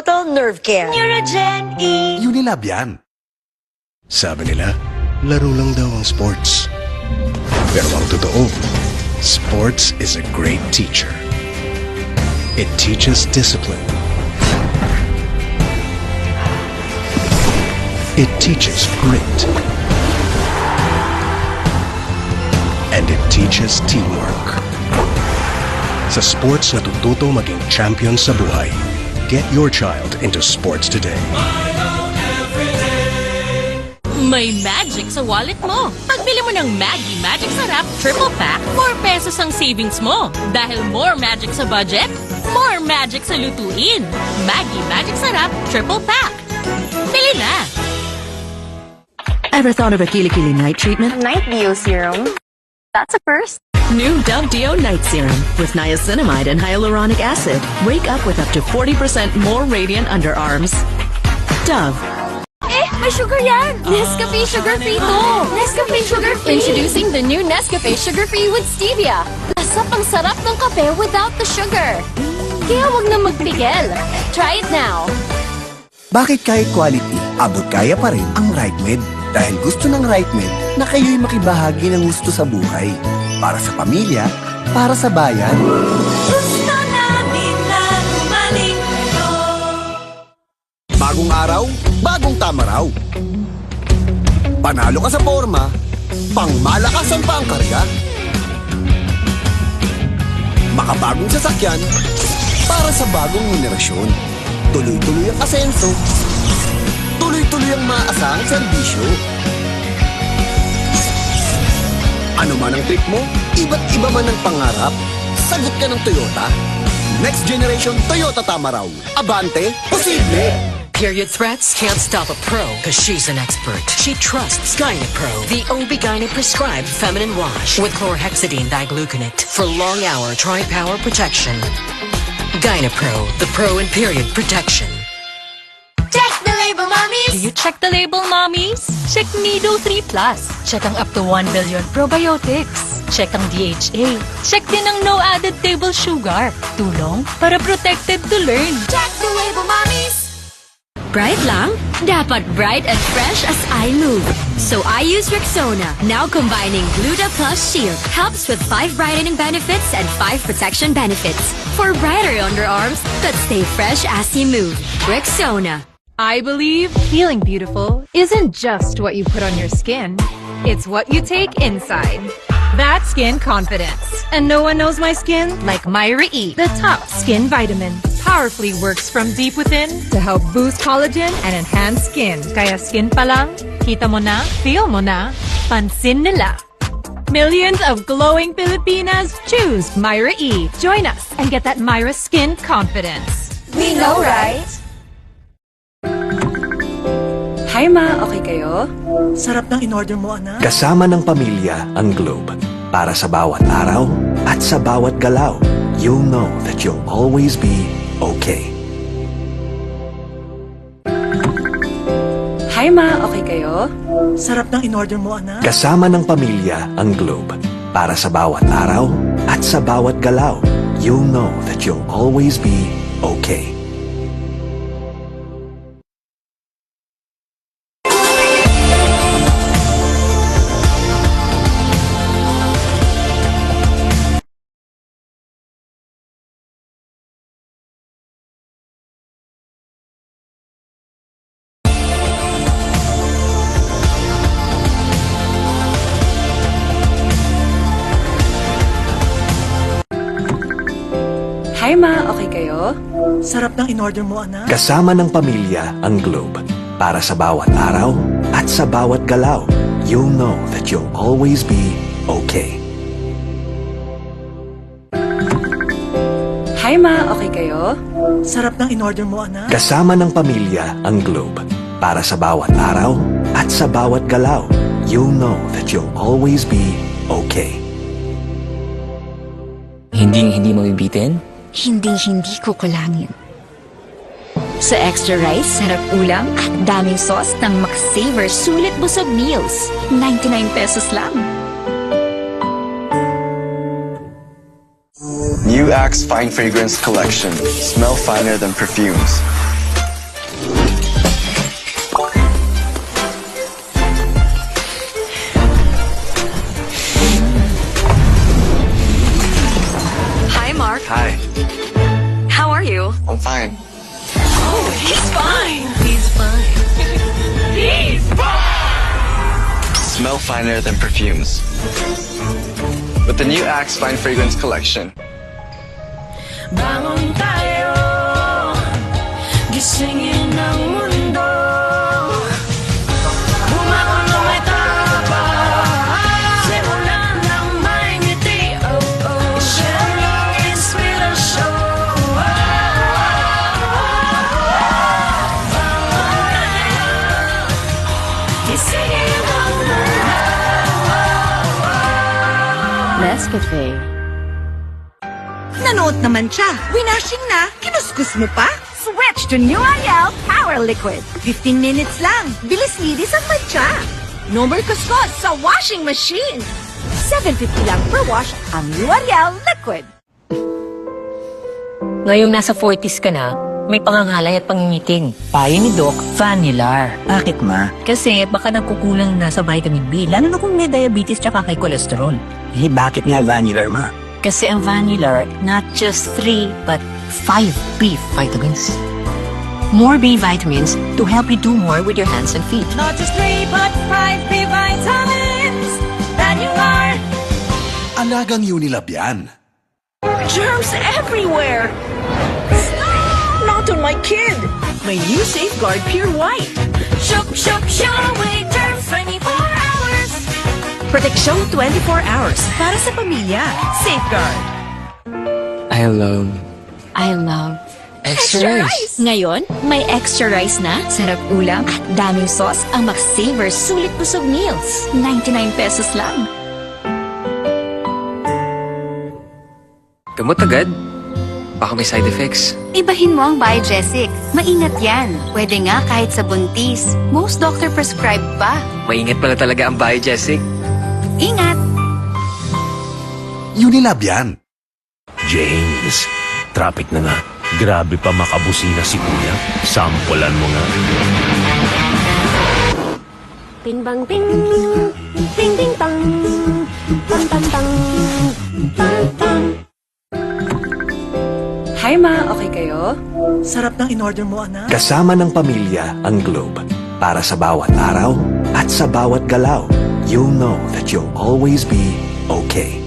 Total Nerve Care. Neurogen E. Unilab yan. Sabi nila, laro lang daw ang sports. Pero ang totoo, sports is a great teacher. It teaches discipline. It teaches grit. And it teaches teamwork. Sa sports natututo maging champion sa buhay. Get your child into sports today. May magic sa wallet mo. Pagbili mo ng Maggi Magic Sarap Triple Pack, 4 pesos ang savings mo. Dahil more magic sa budget, more magic sa lutuin. Maggi Magic Sarap Triple Pack. Bili na! Ever thought of a Kili-Kili night treatment? Night Dio Serum. That's a first. New Dove Dio Night Serum with niacinamide and hyaluronic acid. Wake up with up to 40% more radiant underarms. Dove. May sugar yan! Nescafe Sugar Free to! Nescafe Sugar Free! Introducing the new Nescafe Sugar Free with Stevia. Lasa pang sarap ng kape without the sugar. Kaya wag na magpigil. Try it now. Bakit kahit quality, abot kaya pa rin ang RightMed? Dahil gusto ng RightMed na kayo'y makibahagi ng gusto sa buhay. Para sa pamilya, para sa bayan. Gusto namin na bumalik ito. Bagong araw, bagong tama raw. Panalo ka sa forma, pangmalakasan pa ang karga. Makabagong sasakyan, para sa bagong henerasyon. Tuloy-tuloy ang asenso, tuloy-tuloy ang maaasahang serbisyo. Ano man ang trip mo, iba't iba man ang pangarap, sagot ka ng Toyota. Next generation Toyota Tamaraw. Abante, posible! Period threats can't stop a pro because she's an expert. She trusts GynaPro, the OB-GYN prescribed feminine wash with chlorhexidine digluconate for long-hour tri-power protection. GynaPro, the pro in period protection. Check the label, Do mommies! you check the label, mommies? Check Nido 3 Plus. Check ang up to 1 billion probiotics. Check ang DHA. Check din ang no added table sugar. Tulong para protected to learn. Check the label, mommies! Bright lang? Dapat bright and fresh as I move. So I use Rexona, now combining Gluta Plus Shield. Helps with 5 brightening benefits and 5 protection benefits. For brighter underarms that stay fresh as you move. Rexona. I believe feeling beautiful isn't just what you put on your skin. It's what you take inside. That's skin confidence. And no one knows my skin like Myra E, the top skin vitamin. Powerfully works from deep within to help boost collagen and enhance skin. Kaya skin pa lang, kita mo na, feel mo na, pansin nila. Millions of glowing Filipinas choose Myra E. Join us and get that Myra skin confidence. We know, right? Hi ma, okay kayo? Sarap ng in-order mo, anak. Kasama ng pamilya ang Globe. Para sa bawat araw at sa bawat galaw, you'll know that you'll always be okay. Hi ma, okay kayo? Sarap ng in-order mo, anak. Kasama ng pamilya ang Globe. Para sa bawat araw at sa bawat galaw, you'll know that you'll always be okay. Hi ma, okay kayo? Sarap ng in-order mo, anak. Kasama ng pamilya ang Globe. Para sa bawat araw at sa bawat galaw, you'll know that you'll always be okay. Hi ma, okay kayo? Sarap ng in-order mo, anak. Kasama ng pamilya ang Globe. Para sa bawat araw at sa bawat galaw, you'll know that you'll always be okay. Hindi mabibitin? Hindi kukulangin. Sa extra rice, sarap ulam at daming sauce ng McSaver Sulit Busog Meals. 99 pesos lang. New Axe Fine Fragrance Collection. Smell finer than perfumes. He's fine. He's fine. Smell finer than perfumes. With the new Axe Fine Fragrance Collection. Bangon tayo, gisingin ang mundo. Bumangon na may tapang, simulan ng may ngiti. Oh, oh, share your inspirasyon. Bangon tayo, gisingin ang mundo. Nescafe. Nanood naman siya. Winashing na. Kinuskus mo pa? Switch to New Ariel Power Liquid. 15 minutes lang. Bilis-linis ang mancha. No more kuskus sa washing machine. $7.50 lang per wash ang New Ariel Liquid. Ngayong nasa 40s ka na, may pangangalay at pangingiting. Payo ni Doc, Vanilar. Bakit ma? Kasi baka nagkukulang na sa vitamin B, lalo na kung may diabetes tsaka kay cholesterol. Bakit nga Vanilar ma? Kasi ang Vanilar, not just 3, but 5 B vitamins. More B vitamins to help you do more with your hands and feet. Not just 3 but 5 B vitamins that you are. Alagang Unilab yan. Germs everywhere. Not on my kid. My new Safeguard Pure White. Shook, shook, shook away germs 24 hours. Proteksyon 24 hours para sa pamilya. Safeguard. I love Extra rice! Ngayon, may extra rice na, sarap ulam at daming sauce ang Max Savers Sulit Busog Meals. 99 pesos lang. Gamot agad? Baka may side effects. Ibahin mo ang Biogesic. Maingat yan. Pwede nga kahit sa buntis. Most doctor prescribe pa. Maingat pala talaga ang Biogesic. Ingat! Unilab yan. James, traffic na nga. Grabe pa makabusina si Kuya. Sampulan mo nga. Bing bang bing, bing bing bang, bang bang bang, bang bang. Hi ma, okay kayo? Sarap ng in-order mo, anak. Kasama ng pamilya ang Globe. Para sa bawat araw at sa bawat galaw, you'll know that you'll always be okay.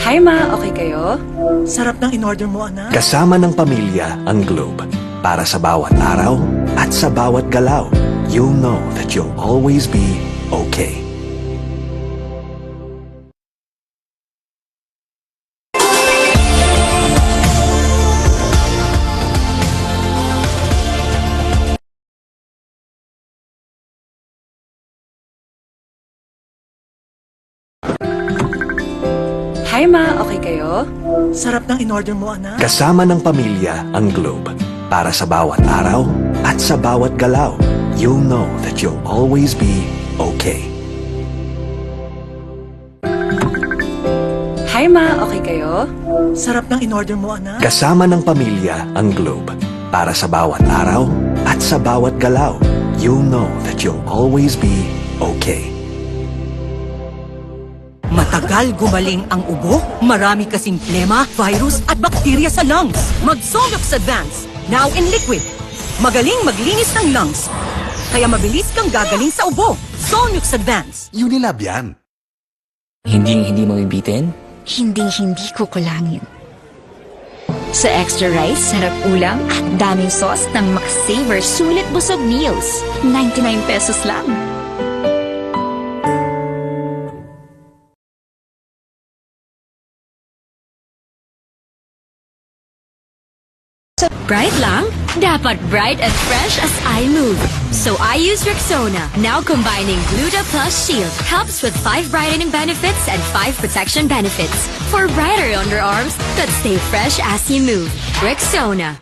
Hi ma, okay kayo? Sarap ng in-order mo, anak. Kasama ng pamilya ang Globe. Para sa bawat araw at sa bawat galaw, you'll know that you'll always be okay. Hi ma, okay kayo? Sarap ng in-order mo, anak. Kasama ng pamilya ang Globe. Para sa bawat araw at sa bawat galaw, you'll know that you'll always be okay. Hi ma, okay kayo? Sarap ng in-order mo, anak. Kasama ng pamilya ang Globe. Para sa bawat araw at sa bawat galaw, you'll know that you'll always be okay. Matagal gumaling ang ubo, marami kasing plema, virus at bakterya sa lungs. Mag-Solux Advance, now in liquid. Magaling maglinis ng lungs, kaya mabilis kang gagaling sa ubo. Solux Advance. Unilab yan. Hindi mabibitin? Hinding-hindi ko kulangin. Sa extra rice, sarap ulam at daming sauce ng Max Savers Sulit Busog Meals. 99 pesos lang. Bright lang? Dapat bright and fresh as I move. So I use Rexona, now combining Gluta Plus Shield. Helps with 5 brightening benefits and 5 protection benefits. For brighter underarms that stay fresh as you move. Rexona.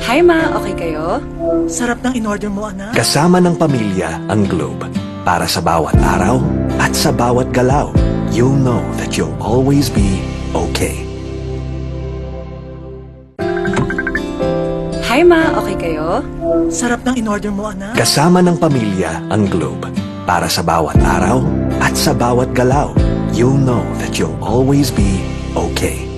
Hi ma, okay kayo? Sarap ng in-order mo, anak. Kasama ng pamilya ang Globe. Para sa bawat araw at sa bawat galaw, you'll know that you'll always be okay. Hi ma, okay kayo? Sarap ng in-order mo, anak. Kasama ng pamilya ang Globe. Para sa bawat araw at sa bawat galaw, you'll know that you'll always be okay.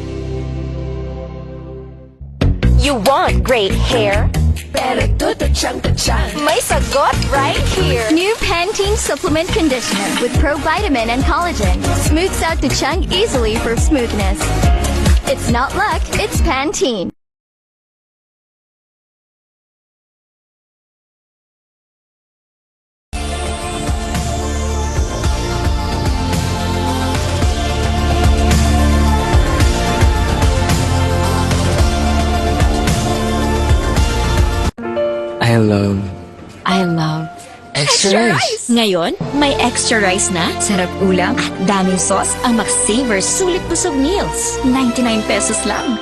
You want great hair? Pero tututsyang-tutsyang. May sagot right here. New Pantene Supplement Conditioner with provitamin and collagen. Smooths out the chunk easily for smoothness. It's not luck, it's Pantene. I love Extra rice. Ngayon, may extra rice na, sarap ulam, at daming sauce ang Max Savers Sulit Busog Meals. 99 pesos lang.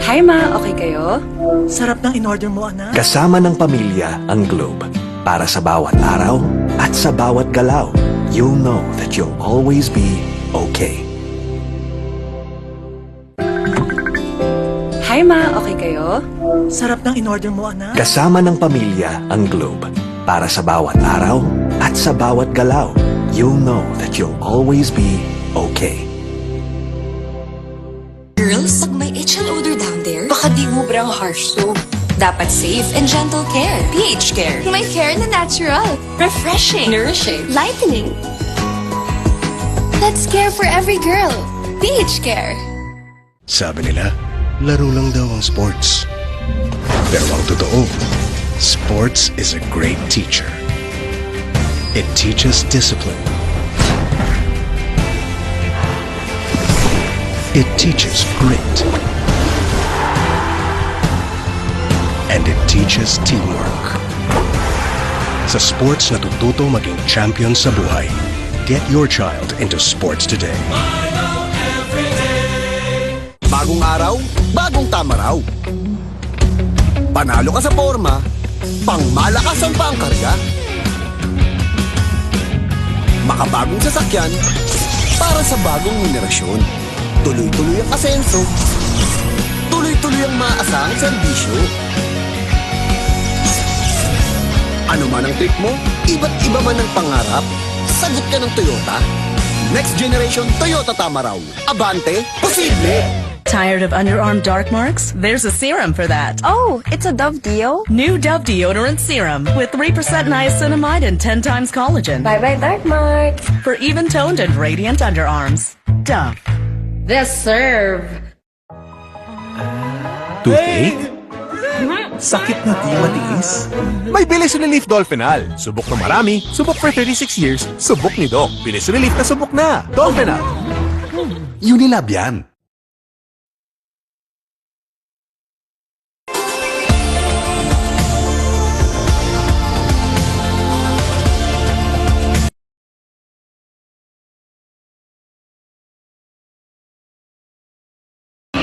Hi ma, okay kayo? Sarap ng in-order mo, anak. Kasama ng pamilya ang Globe. Para sa bawat araw at sa bawat galaw, you'll know that you'll always be okay. Hi ma, okay kayo? Sarap ng in-order mo, anak. Kasama ng pamilya ang Globe. Para sa bawat araw at sa bawat galaw, you'll know that you'll always be okay. Girls, pag may itch and odor down there, baka di mubrang harsh soap. Dapat safe and gentle care. pH Care. May care na natural. Refreshing. Nourishing. Lightening. Let's care for every girl. pH Care. Sabi nila, laro lang daw ang sports. Pero ang totoo, sports is a great teacher. It teaches discipline. It teaches grit. And it teaches teamwork. Sa sports natututo maging champion sa buhay. Get your child into sports today. Bagong araw, bagong tama raw. Panalo ka sa forma, pangmalakasan pa ang karga. Makabagong sasakyan, para sa bagong henerasyon. Tuloy-tuloy ang asenso, tuloy-tuloy ang maasahang serbisyo. Ano man ang trip mo, iba't iba man ang pangarap, sagot ka ng Toyota. Next generation Toyota Tamaraw. Abante, posible! Tired of underarm dark marks? There's a serum for that. Oh, it's a Dove Deo? New Dove Deodorant Serum with 3% niacinamide and 10 times collagen. Bye-bye dark marks. For even-toned and radiant underarms. Dove. The serve. Toothache? Sakit na di matiis? May Bilis Relief Dolphinal. Subok na marami, subok for 36 years, subok ni Doc. Bilis Relief na subok na. Dolphinal. Unilab yan.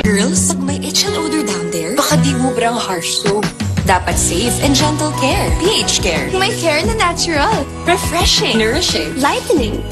Girls, pag may itch and odor down there, baka di mubrang harsh soap. Dapat safe and gentle care. pH Care. May care na natural. Refreshing. Nourishing. Lightening.